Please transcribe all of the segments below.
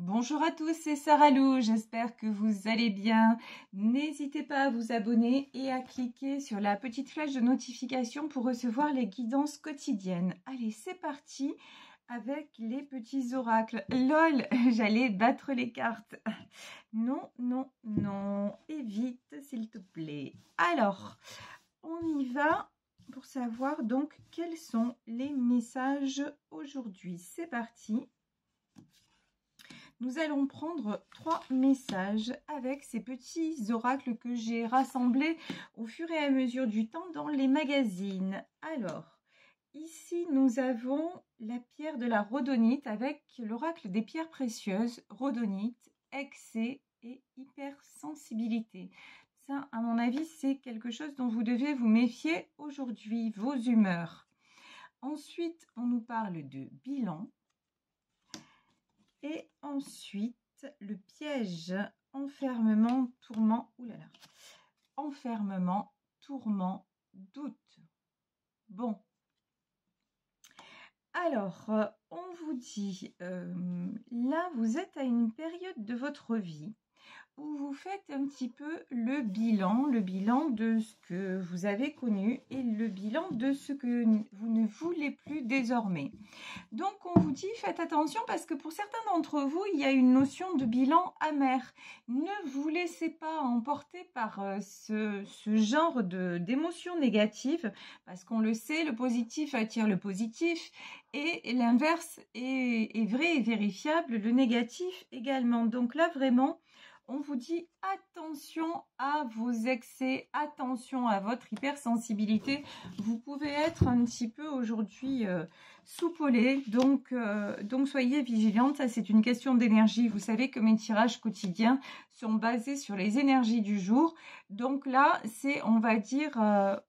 Bonjour à tous, c'est Sarah Lou, j'espère que vous allez bien. N'hésitez pas à vous abonner et à cliquer sur la petite flèche de notification pour recevoir les guidances quotidiennes. Allez, c'est parti avec les petits oracles. LOL, j'allais battre les cartes. Non, non, non, évite s'il te plaît. Alors, on y va pour savoir donc quels sont les messages aujourd'hui. C'est parti. Nous allons prendre 3 messages avec ces petits oracles que j'ai rassemblés au fur et à mesure du temps dans les magazines. Alors, ici nous avons la pierre de la rhodonite avec l'oracle des pierres précieuses, rhodonite, excès et hypersensibilité. Ça, à mon avis, c'est quelque chose dont vous devez vous méfier aujourd'hui, vos humeurs. Ensuite, on nous parle de bilan. Et ensuite, le piège, enfermement, tourment, oulala, enfermement, tourment, doute. Bon. Alors, on vous dit, là, vous êtes à une période de votre vie où vous faites un petit peu le bilan de ce que vous avez connu et le bilan de ce que vous ne voulez plus désormais. Donc, on vous dit, faites attention parce que pour certains d'entre vous, il y a une notion de bilan amer. Ne vous laissez pas emporter par ce genre d'émotions négatives parce qu'on le sait, le positif attire le positif et l'inverse est vrai et vérifiable, le négatif également. Donc là, vraiment, on vous dit attention à vos excès, attention à votre hypersensibilité. Vous pouvez être un petit peu aujourd'hui soupolé, donc soyez vigilante. Ça, c'est une question d'énergie. Vous savez que mes tirages quotidiens sont basés sur les énergies du jour. Donc là, on va dire,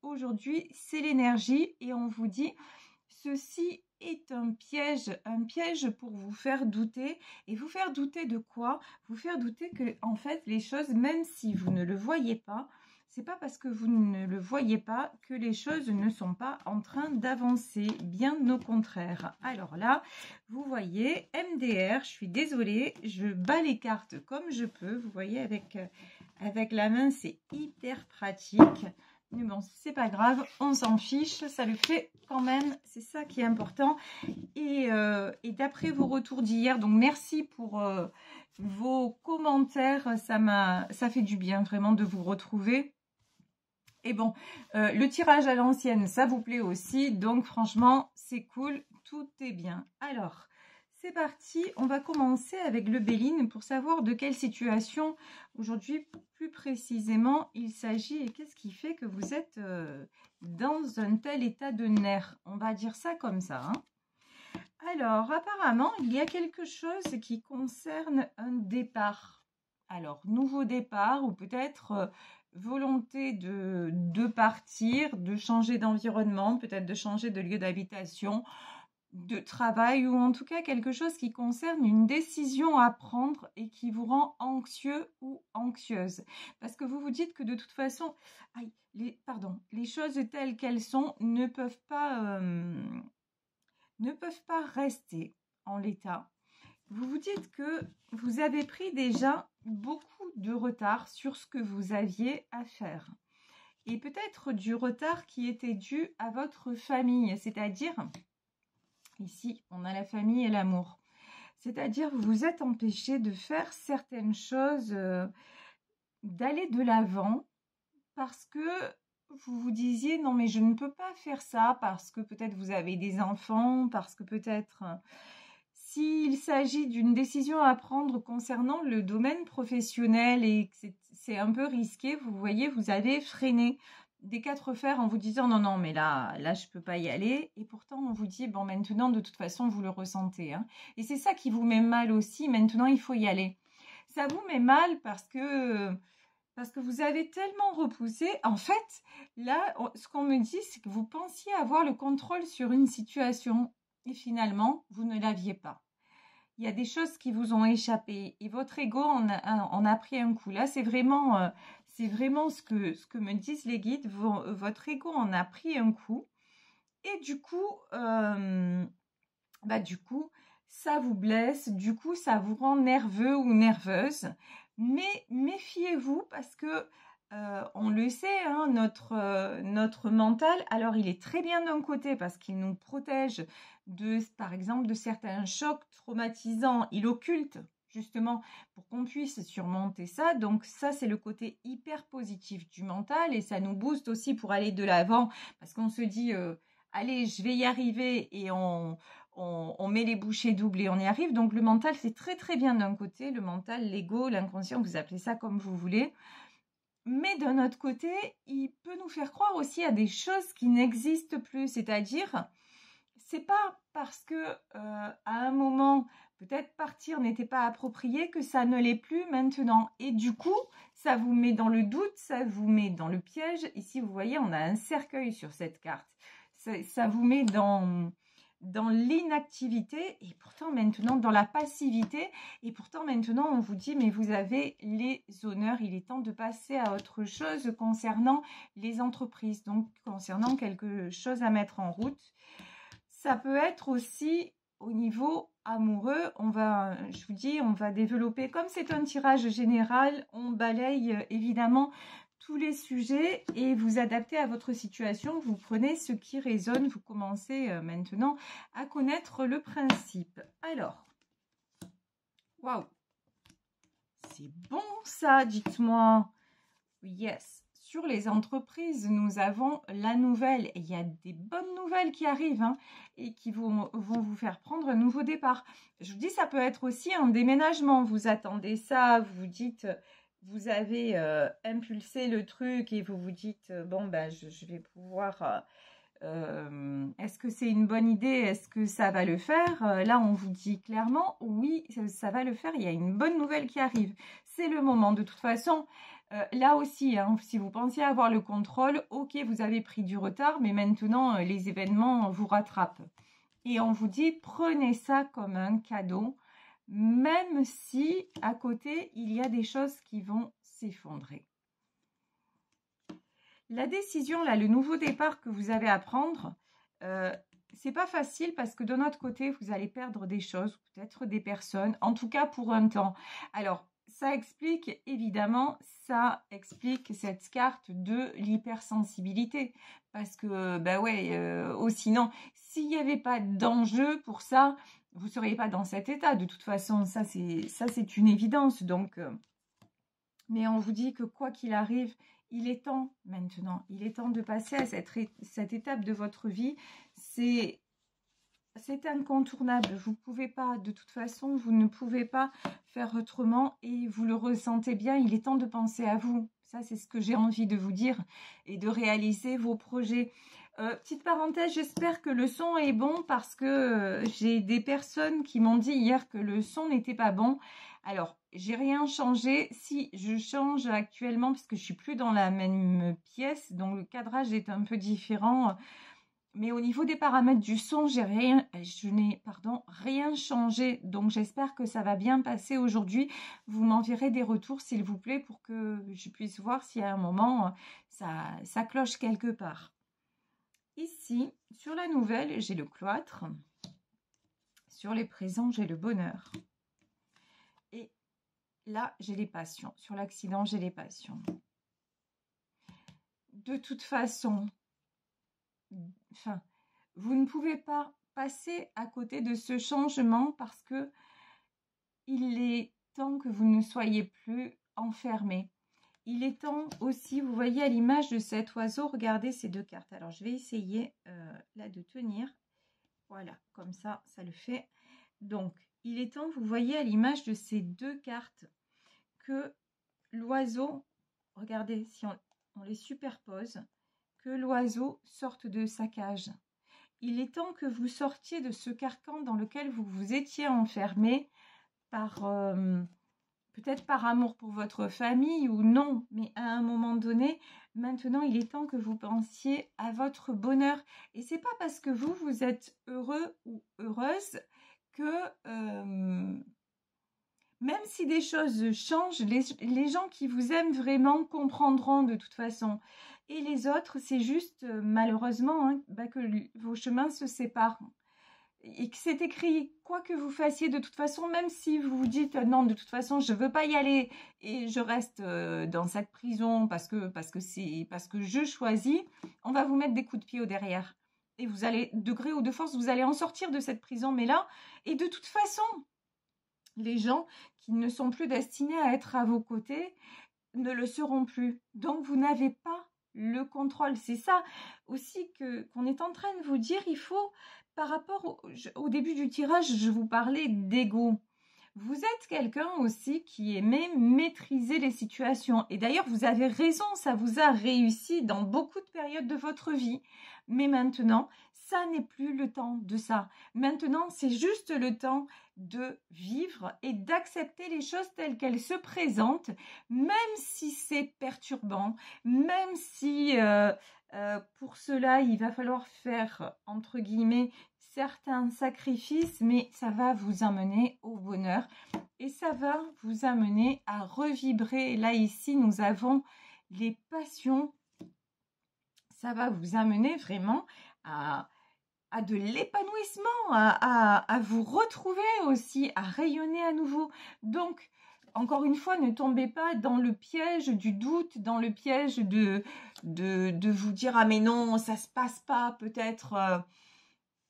aujourd'hui, c'est l'énergie et on vous dit, ceci est un piège pour vous faire douter. Et vous faire douter de quoi? Vous faire douter que, en fait, les choses, même si vous ne le voyez pas, c'est pas parce que vous ne le voyez pas que les choses ne sont pas en train d'avancer, bien au contraire. Alors là, vous voyez, MDR, je suis désolée, je bats les cartes comme je peux. Vous voyez, avec la main, c'est hyper pratique. Mais bon, c'est pas grave, on s'en fiche, ça le fait quand même, c'est ça qui est important. Et d'après vos retours d'hier, donc merci pour vos commentaires, ça fait du bien vraiment de vous retrouver. Et bon, le tirage à l'ancienne, ça vous plaît aussi, donc franchement, c'est cool, tout est bien. Alors, c'est parti, on va commencer avec le Béline pour savoir de quelle situation aujourd'hui plus précisément il s'agit et qu'est-ce qui fait que vous êtes dans un tel état de nerfs. On va dire ça comme ça. Hein. Alors, apparemment, il y a quelque chose qui concerne un départ. Alors, nouveau départ ou peut-être volonté de partir, de changer d'environnement, peut-être de changer de lieu d'habitation, de travail ou en tout cas quelque chose qui concerne une décision à prendre et qui vous rend anxieux ou anxieuse. Parce que vous vous dites que de toute façon, les choses telles qu'elles sont ne peuvent pas rester en l'état. Vous vous dites que vous avez pris déjà beaucoup de retard sur ce que vous aviez à faire. Et peut-être du retard qui était dû à votre famille, c'est-à-dire... Ici, on a la famille et l'amour. C'est-à-dire, vous vous êtes empêché de faire certaines choses, d'aller de l'avant, parce que vous vous disiez, non mais je ne peux pas faire ça, parce que peut-être vous avez des enfants, parce que peut-être, s'il s'agit d'une décision à prendre concernant le domaine professionnel et que c'est un peu risqué, vous voyez, vous avez freiné des 4 fers en vous disant non mais là je peux pas y aller, et pourtant on vous dit bon, maintenant de toute façon vous le ressentez, hein. Et c'est ça qui vous met mal aussi. Maintenant il faut y aller, ça vous met mal parce que vous avez tellement repoussé. En fait là, ce qu'on me dit, c'est que vous pensiez avoir le contrôle sur une situation et finalement vous ne l'aviez pas. Il y a des choses qui vous ont échappé et votre ego en a pris un coup. Là, c'est vraiment ce que me disent les guides. Votre ego en a pris un coup. Et du coup, ça vous blesse, du coup ça vous rend nerveux ou nerveuse. Mais méfiez-vous parce que on le sait, hein, notre mental, alors il est très bien d'un côté parce qu'il nous protège par exemple, de certains chocs traumatisants. Il occulte justement pour qu'on puisse surmonter ça. Donc ça, c'est le côté hyper positif du mental et ça nous booste aussi pour aller de l'avant parce qu'on se dit, allez, je vais y arriver et on met les bouchées doubles et on y arrive. Donc le mental, c'est très très bien d'un côté, le mental, l'ego, l'inconscient, vous appelez ça comme vous voulez. Mais d'un autre côté, il peut nous faire croire aussi à des choses qui n'existent plus. C'est-à-dire, c'est pas parce que à un moment, peut-être partir n'était pas approprié que ça ne l'est plus maintenant. Et du coup, ça vous met dans le doute, ça vous met dans le piège. Ici, vous voyez, on a un cercueil sur cette carte. Ça vous met dans l'inactivité et pourtant maintenant dans la passivité et pourtant maintenant on vous dit mais vous avez les honneurs, il est temps de passer à autre chose concernant les entreprises, donc concernant quelque chose à mettre en route. Ça peut être aussi au niveau amoureux, je vous dis, on va développer, comme c'est un tirage général, on balaye évidemment tous les sujets et vous adaptez à votre situation, vous prenez ce qui résonne, vous commencez maintenant à connaître le principe. Alors, waouh, c'est bon ça, dites-moi. Yes. Sur les entreprises, nous avons la nouvelle, et il y a des bonnes nouvelles qui arrivent hein, et qui vont vous faire prendre un nouveau départ. Je vous dis, ça peut être aussi un déménagement. Vous attendez ça, vous vous dites, vous avez impulsé le truc et vous vous dites, bon, ben, je vais pouvoir... est-ce que c'est une bonne idée? Est-ce que ça va le faire? Là, on vous dit clairement, oui, ça va le faire. Il y a une bonne nouvelle qui arrive. C'est le moment. De toute façon, là aussi, hein, si vous pensiez avoir le contrôle, ok, vous avez pris du retard, mais maintenant, les événements vous rattrapent. Et on vous dit, prenez ça comme un cadeau, même si à côté, il y a des choses qui vont s'effondrer. La décision, là, le nouveau départ que vous avez à prendre, c'est pas facile parce que de notre côté, vous allez perdre des choses, peut-être des personnes, en tout cas pour un temps. Alors, ça explique, évidemment, cette carte de l'hypersensibilité. Parce que, ben ouais, sinon, s'il n'y avait pas d'enjeu pour ça, vous ne seriez pas dans cet état. De toute façon, ça, c'est une évidence. Donc, mais on vous dit que quoi qu'il arrive, il est temps maintenant. Il est temps de passer à cette étape de votre vie. C'est incontournable. Vous ne pouvez pas, de toute façon, vous ne pouvez pas faire autrement et vous le ressentez bien. Il est temps de penser à vous. Ça, c'est ce que j'ai envie de vous dire et de réaliser vos projets. Petite parenthèse, j'espère que le son est bon parce que j'ai des personnes qui m'ont dit hier que le son n'était pas bon. Alors, j'ai rien changé. Si je change actuellement parce que je suis plus dans la même pièce, donc le cadrage est un peu différent. Mais au niveau des paramètres du son, je n'ai rien changé. Donc, j'espère que ça va bien passer aujourd'hui. Vous m'enverrez des retours, s'il vous plaît, pour que je puisse voir si à un moment, ça cloche quelque part. Ici, sur la nouvelle, j'ai le cloître. Sur les présents, j'ai le bonheur. Et là, j'ai les passions. Sur l'accident, j'ai les passions. De toute façon... Enfin, vous ne pouvez pas passer à côté de ce changement parce que il est temps que vous ne soyez plus enfermés. Il est temps aussi, vous voyez à l'image de cet oiseau, regardez ces deux cartes. Alors, je vais essayer là de tenir. Voilà, comme ça, ça le fait. Donc, il est temps, vous voyez à l'image de ces deux cartes que l'oiseau, regardez, si on les superpose, que l'oiseau sorte de sa cage. Il est temps que vous sortiez de ce carcan dans lequel vous vous étiez enfermé peut-être par amour pour votre famille ou non, mais à un moment donné, maintenant il est temps que vous pensiez à votre bonheur. Et c'est pas parce que vous êtes heureux ou heureuse que même si des choses changent, les gens qui vous aiment vraiment comprendront de toute façon. Et les autres, c'est juste malheureusement que vos chemins se séparent. et que c'est écrit, quoi que vous fassiez de toute façon, même si vous vous dites non, de toute façon, je veux pas y aller et je reste dans cette prison parce que je choisis, on va vous mettre des coups de pied au derrière. Et vous allez, de gré ou de force, vous allez en sortir de cette prison. Mais là, et de toute façon, les gens qui ne sont plus destinés à être à vos côtés ne le seront plus. Donc, vous n'avez pas le contrôle. C'est ça aussi qu'on est en train de vous dire. Il faut, par rapport au début du tirage, je vous parlais d'ego. Vous êtes quelqu'un aussi qui aimait maîtriser les situations. Et d'ailleurs, vous avez raison, ça vous a réussi dans beaucoup de périodes de votre vie. Mais maintenant, ça n'est plus le temps de ça. Maintenant, c'est juste le temps de vivre et d'accepter les choses telles qu'elles se présentent, même si c'est perturbant, même si pour cela, il va falloir faire, entre guillemets, certains sacrifices, mais ça va vous amener au bonheur et ça va vous amener à revibrer. Là, ici, nous avons les passions. Ça va vous amener vraiment à de l'épanouissement, à vous retrouver aussi, à rayonner à nouveau. Donc, encore une fois, ne tombez pas dans le piège du doute, dans le piège de vous dire « Ah mais non, ça se passe pas, peut-être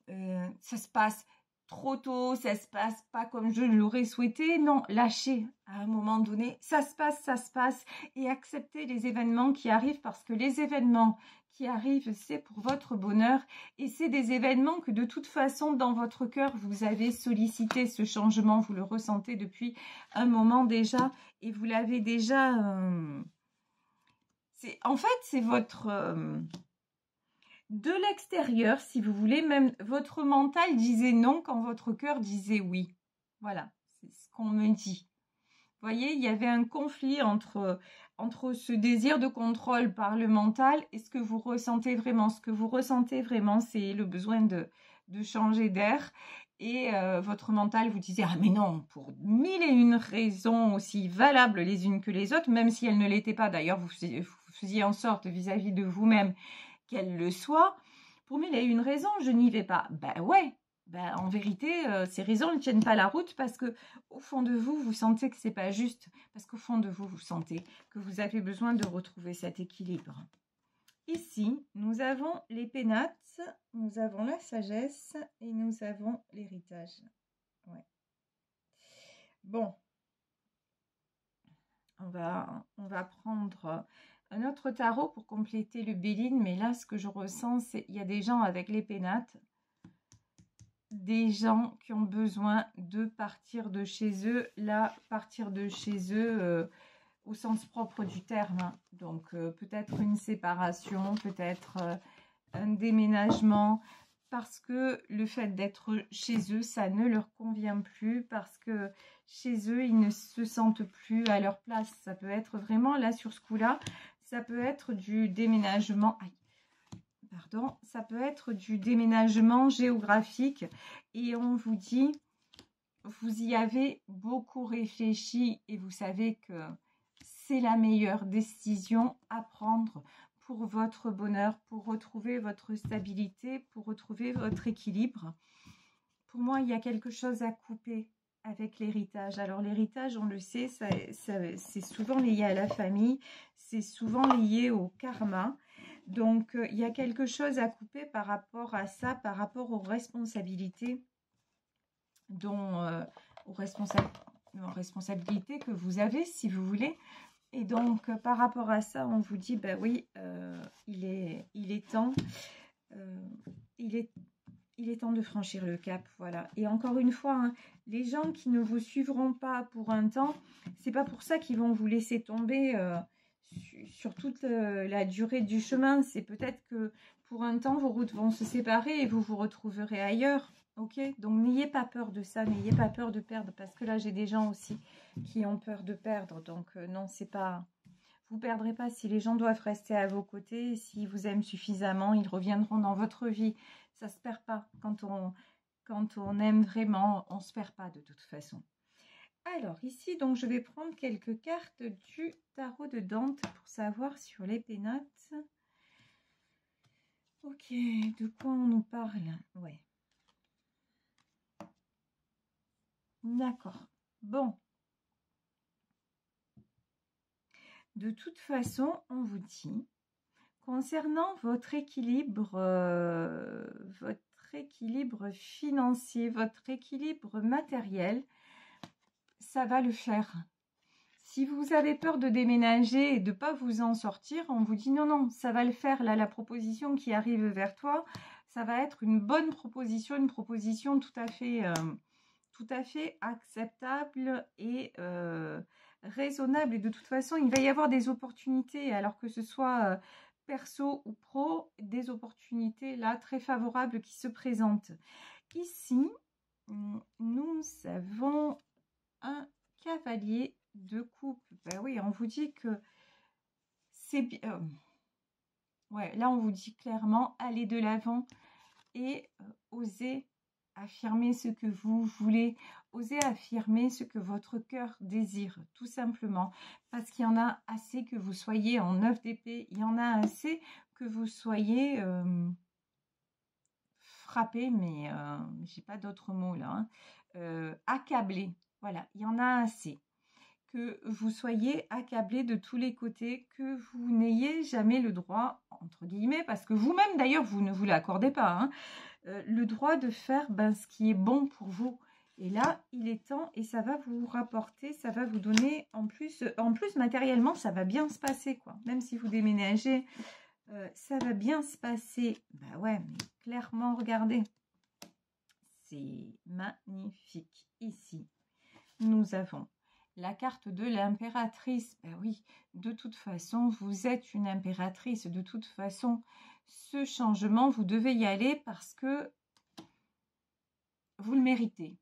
ça se passe trop tôt, ça se passe pas comme je l'aurais souhaité. » Non, lâchez à un moment donné. Ça se passe et acceptez les événements qui arrivent parce que les événements qui arrivent, c'est pour votre bonheur et c'est des événements que de toute façon, dans votre cœur, vous avez sollicité ce changement. Vous le ressentez depuis un moment déjà et vous l'avez déjà... en fait, c'est votre... de l'extérieur, si vous voulez, même votre mental disait non quand votre cœur disait oui. Voilà, c'est ce qu'on me dit. Vous voyez, il y avait un conflit entre ce désir de contrôle par le mental et ce que vous ressentez vraiment. Ce que vous ressentez vraiment, c'est le besoin de changer d'air. Et votre mental vous disait « Ah mais non, pour 1001 raisons aussi valables les unes que les autres, même si elles ne l'étaient pas. » D'ailleurs, vous faisiez en sorte vis-à-vis de vous-même qu'elle le soit. Pour 1001 raisons, je n'y vais pas. Ben ouais, ben en vérité, ces raisons ne tiennent pas la route parce que au fond de vous, vous sentez que c'est pas juste. Parce qu'au fond de vous, vous sentez que vous avez besoin de retrouver cet équilibre. Ici, nous avons les pénates, nous avons la sagesse et nous avons l'héritage. Ouais. Bon, on va prendre un autre tarot pour compléter le Béline, mais là, ce que je ressens, c'est qu'il y a des gens avec les pénates, des gens qui ont besoin de partir de chez eux. Là, partir de chez eux au sens propre du terme. Donc, peut-être une séparation, peut-être un déménagement, parce que le fait d'être chez eux, ça ne leur convient plus, parce que chez eux, ils ne se sentent plus à leur place. Ça peut être vraiment, là, sur ce coup-là, ça peut être du déménagement... Pardon, ça peut être du déménagement géographique. Et on vous dit, vous y avez beaucoup réfléchi et vous savez que c'est la meilleure décision à prendre pour votre bonheur, pour retrouver votre stabilité, pour retrouver votre équilibre. Pour moi, il y a quelque chose à couper avec l'héritage. Alors l'héritage, on le sait, c'est souvent lié à la famille, c'est souvent lié au karma. Donc, il y a quelque chose à couper par rapport à ça, par rapport aux responsabilités, aux responsabilités que vous avez, si vous voulez. Et donc, par rapport à ça, on vous dit, ben oui, il est temps. Il est temps de franchir le cap, voilà. Et encore une fois, hein, les gens qui ne vous suivront pas pour un temps, c'est pas pour ça qu'ils vont vous laisser tomber sur toute la durée du chemin. C'est peut-être que pour un temps, vos routes vont se séparer et vous vous retrouverez ailleurs. Ok, donc n'ayez pas peur de ça, n'ayez pas peur de perdre, parce que là j'ai des gens aussi qui ont peur de perdre. Donc non, c'est pas... Vous ne perdrez pas si les gens doivent rester à vos côtés. S'ils vous aiment suffisamment, ils reviendront dans votre vie. Ça ne se perd pas. Quand on aime vraiment, on ne se perd pas de toute façon. Alors ici, donc je vais prendre quelques cartes du tarot de Dante pour savoir sur les pénates. Ok, de quoi on nous parle? Ouais. D'accord. Bon. De toute façon, on vous dit, concernant votre équilibre financier, votre équilibre matériel, ça va le faire. Si vous avez peur de déménager et de ne pas vous en sortir, on vous dit non, non, ça va le faire. Là, la proposition qui arrive vers toi, ça va être une bonne proposition, une proposition tout à fait acceptable et raisonnable. Et de toute façon, il va y avoir des opportunités, alors que ce soit perso ou pro, des opportunités là très favorables qui se présentent. Ici, nous avons un cavalier de coupe. Ben oui, on vous dit que c'est bien. Ouais, là, on vous dit clairement, allez de l'avant et osez affirmer ce que vous voulez, osez affirmer ce que votre cœur désire, tout simplement. Parce qu'il y en a assez que vous soyez en 9 d'épée, il y en a assez que vous soyez frappé, mais j'ai pas d'autre mot là, accablé. Voilà, il y en a assez. Que vous soyez accablé de tous les côtés, que vous n'ayez jamais le droit, entre guillemets, parce que vous-même d'ailleurs, vous ne vous l'accordez pas, hein, le droit de faire ce qui est bon pour vous. Et là, il est temps et ça va vous rapporter, ça va vous donner, en plus matériellement, ça va bien se passer, quoi. Même si vous déménagez, ça va bien se passer. Bah ouais, mais clairement, regardez. C'est magnifique. Ici, nous avons la carte de l'impératrice. Ben oui, de toute façon, vous êtes une impératrice. De toute façon, ce changement, vous devez y aller parce que vous le méritez.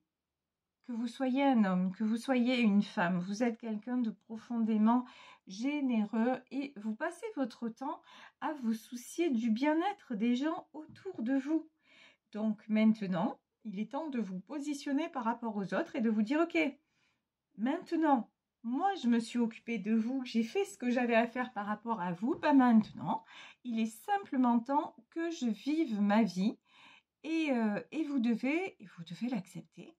Que vous soyez un homme, que vous soyez une femme, vous êtes quelqu'un de profondément généreux et vous passez votre temps à vous soucier du bien-être des gens autour de vous. Donc maintenant, il est temps de vous positionner par rapport aux autres et de vous dire, ok, maintenant, moi, je me suis occupée de vous, j'ai fait ce que j'avais à faire par rapport à vous. Maintenant, il est simplement temps que je vive ma vie et vous devez l'accepter.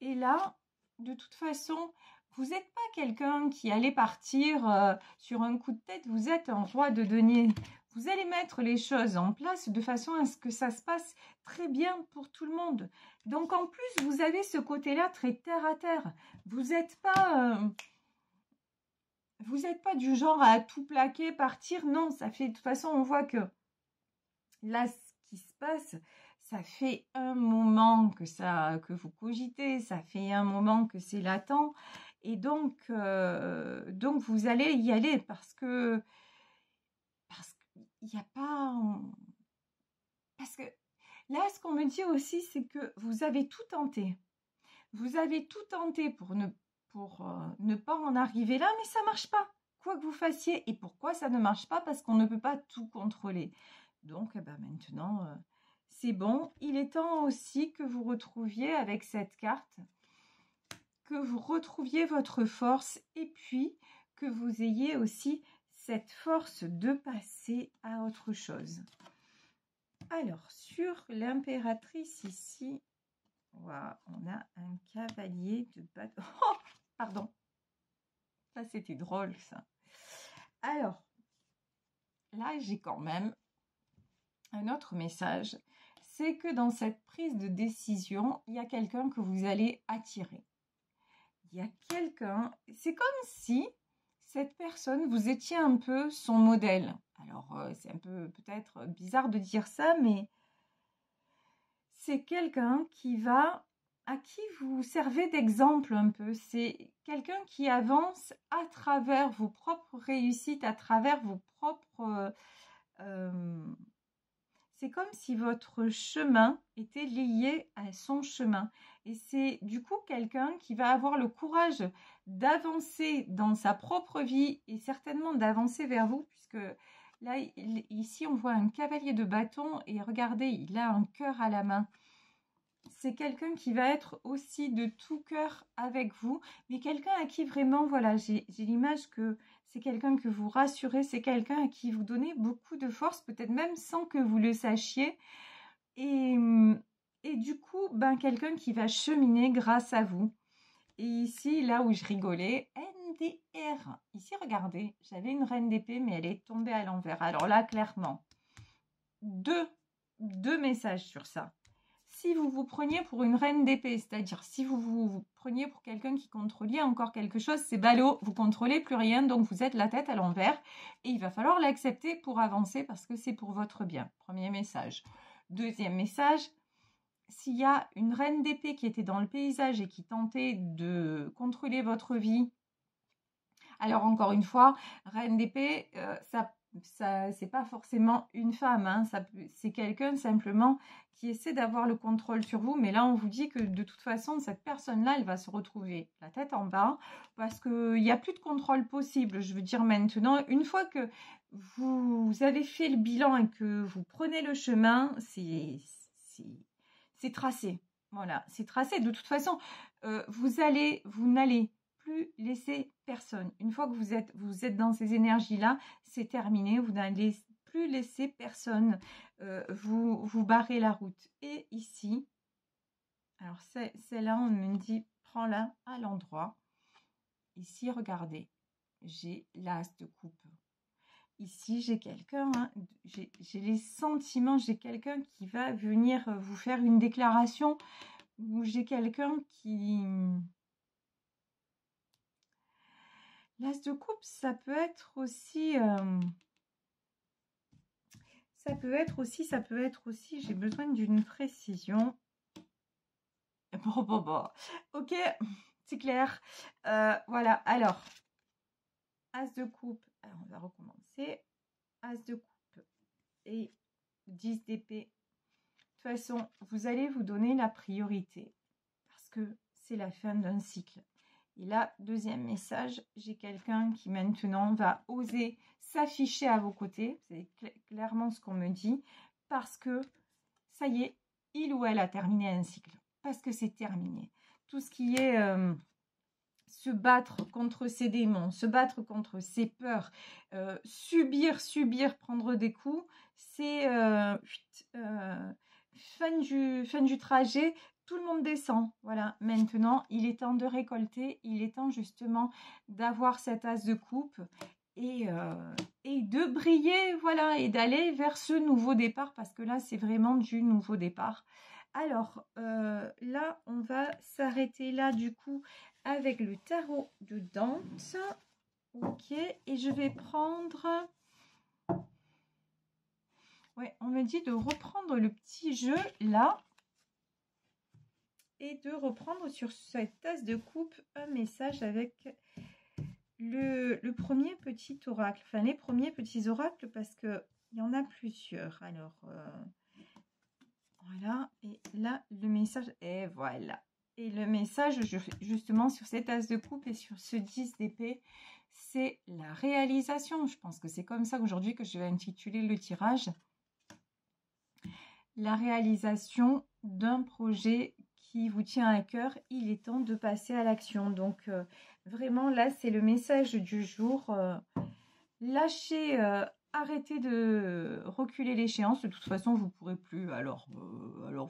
Et là, de toute façon, vous n'êtes pas quelqu'un qui allait partir sur un coup de tête, vous êtes un roi de denier. Vous allez mettre les choses en place de façon à ce que ça se passe très bien pour tout le monde. Donc en plus, vous avez ce côté-là très terre à terre. Vous n'êtes pas du genre à tout plaquer, partir. Non, ça fait de toute façon, on voit que là, ce qui se passe, ça fait un moment que vous cogitez, ça fait un moment que c'est latent. Et donc vous allez y aller parce qu'il n'y a pas... Parce que là, ce qu'on me dit aussi, c'est que vous avez tout tenté. Vous avez tout tenté pour ne pas en arriver là, mais ça ne marche pas. Quoi que vous fassiez. Et pourquoi ça ne marche pas? Parce qu'on ne peut pas tout contrôler. Donc, maintenant, c'est bon. Il est temps aussi que vous retrouviez avec cette carte, que vous retrouviez votre force et puis que vous ayez aussi cette force de passer à autre chose. Alors, sur l'impératrice ici, voilà, on a un cavalier de bâton. Oh, pardon. Ça, c'était drôle, ça. Alors, là, j'ai quand même un autre message. C'est que dans cette prise de décision, il y a quelqu'un que vous allez attirer. Il y a quelqu'un... C'est comme si cette personne, vous étiez un peu son modèle. Alors, c'est un peu peut-être bizarre de dire ça, mais c'est quelqu'un à qui vous servez d'exemple un peu. C'est quelqu'un qui avance à travers vos propres réussites, à travers vos propres... c'est comme si votre chemin était lié à son chemin. Et c'est du coup quelqu'un qui va avoir le courage d'avancer dans sa propre vie et certainement d'avancer vers vous, puisque là, ici, on voit un cavalier de bâton et regardez, il a un cœur à la main. C'est quelqu'un qui va être aussi de tout cœur avec vous, mais quelqu'un à qui vraiment, voilà, j'ai l'image que c'est quelqu'un que vous rassurez, c'est quelqu'un à qui vous donnez beaucoup de force, peut-être même sans que vous le sachiez. Et Et du coup, ben, quelqu'un qui va cheminer grâce à vous. Et ici, là où je rigolais, NDR. Ici, regardez, j'avais une reine d'épée, mais elle est tombée à l'envers. Alors là, clairement, deux messages sur ça. Si vous vous preniez pour une reine d'épée, c'est-à-dire si vous preniez pour quelqu'un qui contrôlait encore quelque chose, c'est ballot, vous contrôlez plus rien, donc vous êtes la tête à l'envers et il va falloir l'accepter pour avancer parce que c'est pour votre bien. Premier message. Deuxième message, s'il y a une reine d'épée qui était dans le paysage et qui tentait de contrôler votre vie, alors encore une fois, reine d'épée, ça c'est pas forcément une femme, hein, c'est quelqu'un simplement qui essaie d'avoir le contrôle sur vous, mais là on vous dit que de toute façon cette personne-là elle va se retrouver la tête en bas parce qu'il n'y a plus de contrôle possible. Je veux dire maintenant, une fois que vous avez fait le bilan et que vous prenez le chemin, c'est tracé. Voilà, c'est tracé. De toute façon, vous n'allez plus laisser personne. Une fois que vous êtes dans ces énergies-là, c'est terminé. Vous n'allez plus laisser personne vous barrer la route. Et ici, alors celle-là, on me dit, prends-la à l'endroit. Ici, regardez, j'ai l'as de coupe. Ici, j'ai quelqu'un, hein, j'ai les sentiments, j'ai quelqu'un qui va venir vous faire une déclaration, ou j'ai quelqu'un qui... L'as de coupe, ça peut être aussi, j'ai besoin d'une précision. Bon. Ok, c'est clair. Voilà, alors, as de coupe, alors on va recommencer. As de coupe et 10 d'épée. De toute façon, vous allez vous donner la priorité parce que c'est la fin d'un cycle. Et là, deuxième message, j'ai quelqu'un qui maintenant va oser s'afficher à vos côtés. C'est clairement ce qu'on me dit. Parce que, ça y est, il ou elle a terminé un cycle. Parce que c'est terminé. Tout ce qui est se battre contre ses démons, se battre contre ses peurs, subir, prendre des coups, c'est fin du trajet. Tout le monde descend. Voilà, maintenant, il est temps de récolter. Il est temps justement d'avoir cette as de coupe et de briller, voilà, et d'aller vers ce nouveau départ parce que là, c'est vraiment du nouveau départ. Alors, là, on va s'arrêter là, du coup, avec le tarot de Dante. Ok, et je vais prendre... Ouais, on me dit de reprendre le petit jeu, là. Et de reprendre sur cette tasse de coupe un message avec le premier petit oracle. Enfin, les premiers petits oracles parce qu'il y en a plusieurs. Alors, voilà. Et là, le message, et voilà. Et le message, justement, sur cette tasse de coupe et sur ce 10 d'épée, c'est la réalisation. Je pense que c'est comme ça aujourd'hui que je vais intituler le tirage. La réalisation d'un projet qui vous tient à cœur, il est temps de passer à l'action. Donc, vraiment, là, c'est le message du jour. Lâchez, arrêtez de reculer l'échéance. De toute façon, vous ne pourrez plus. Alors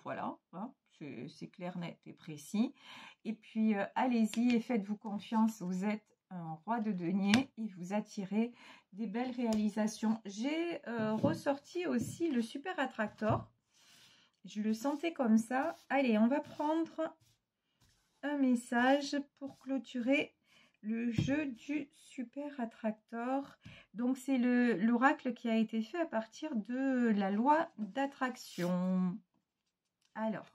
voilà, hein, c'est clair, net et précis. Et puis, allez-y et faites-vous confiance. Vous êtes un roi de denier et vous attirez des belles réalisations. J'ai ressorti aussi le super attractor. Je le sentais comme ça. Allez, on va prendre un message pour clôturer le jeu du super attractor. Donc, c'est l'oracle qui a été fait à partir de la loi d'attraction. Alors,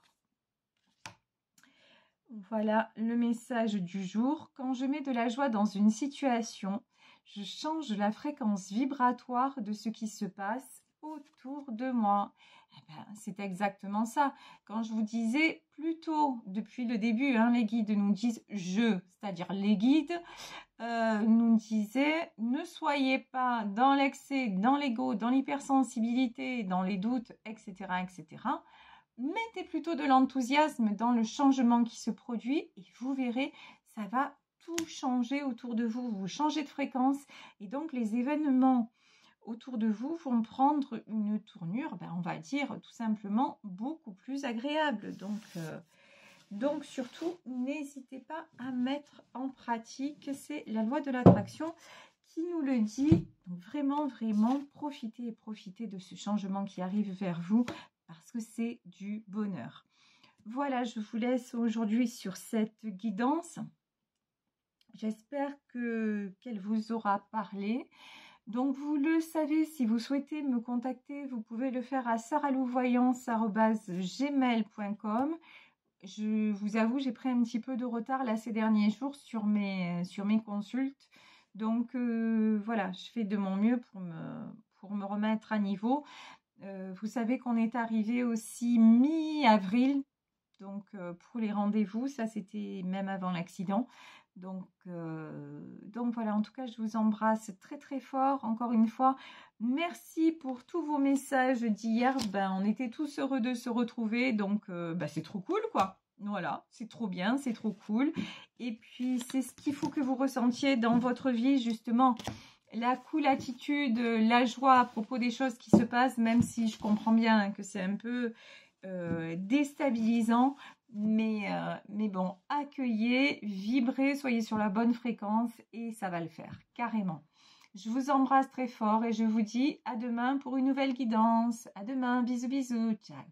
voilà le message du jour. Quand je mets de la joie dans une situation, je change la fréquence vibratoire de ce qui se passe autour de moi. Eh ben, c'est exactement ça. Quand je vous disais plus tôt, depuis le début, hein, les guides nous disent « je », c'est-à-dire les guides nous disaient « ne soyez pas dans l'excès, dans l'ego, dans l'hypersensibilité, dans les doutes, etc. etc. » Mettez plutôt de l'enthousiasme dans le changement qui se produit et vous verrez, ça va tout changer autour de vous. Vous changez de fréquence et donc les événements autour de vous vont prendre une tournure, on va dire tout simplement beaucoup plus agréable. Donc surtout, n'hésitez pas à mettre en pratique, c'est la loi de l'attraction qui nous le dit. Donc vraiment, vraiment, profitez de ce changement qui arrive vers vous parce que c'est du bonheur. Voilà, je vous laisse aujourd'hui sur cette guidance. J'espère qu'elle vous aura parlé. Donc, vous le savez, si vous souhaitez me contacter, vous pouvez le faire à saralouvoyance@gmail.com. Je vous avoue, j'ai pris un petit peu de retard là ces derniers jours sur mes consultes. Donc, voilà, je fais de mon mieux pour me remettre à niveau. Vous savez qu'on est arrivé aussi mi-avril. Donc, pour les rendez-vous, ça c'était même avant l'accident. Donc voilà, en tout cas, je vous embrasse très très fort. Encore une fois, merci pour tous vos messages d'hier. On était tous heureux de se retrouver. Donc, c'est trop cool, quoi. Voilà, c'est trop bien, c'est trop cool. Et puis, c'est ce qu'il faut que vous ressentiez dans votre vie, justement. La cool attitude, la joie à propos des choses qui se passent, même si je comprends bien que c'est un peu déstabilisant, mais bon, accueillez, vibrez, soyez sur la bonne fréquence et ça va le faire, carrément. Je vous embrasse très fort et je vous dis à demain pour une nouvelle guidance. À demain, bisous bisous, ciao.